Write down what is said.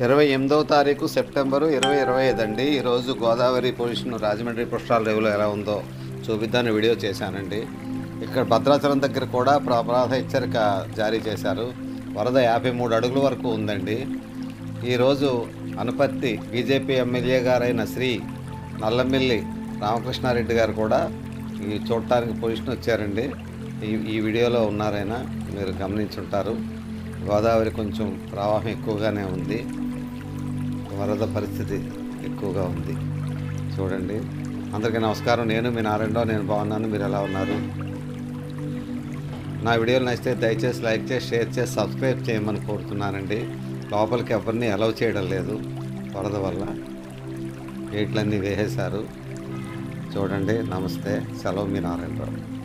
28వ తారీఖు సెప్టెంబరు 2025 అండి. ఈరోజు గోదావరి పొజిషన్ రాజమండ్రి పుష్కరాల రేవులో ఎలా ఉందో చూపిద్దామని వీడియో చేశానండి. ఇక్కడ భద్రాచలం దగ్గర కూడా ప్రమాద హెచ్చరిక జారీ చేశారు. వరద 53 అడుగుల వరకు ఉందండి. ఈరోజు అనపర్తి బీజేపీ ఎమ్మెల్యే గారైన శ్రీ నల్లమిల్లి రామకృష్ణారెడ్డి గారు కూడా ఈ చూడటానికి పొజిషన్ వచ్చారండి. ఈ వీడియోలో ఉన్నారైనా మీరు గమనించుంటారు. గోదావరి కొంచెం ప్రవాహం ఎక్కువగానే ఉంది, వరద పరిస్థితి ఎక్కువగా ఉంది. చూడండి. అందరికీ నమస్కారం. నేను మీ నారాయణరావు. నేను బాగున్నాను. మీరు ఎలా ఉన్నారు? నా వీడియోలు నచ్చితే దయచేసి లైక్ చేసి, షేర్ చేసి, సబ్స్క్రైబ్ చేయమని కోరుతున్నానండి. లోపలికి ఎవరిని అలౌ చేయడం లేదు వరద వల్ల. గేట్లన్నీ వేసేశారు. చూడండి. నమస్తే. సెలవు. మీ నారాయణరావు.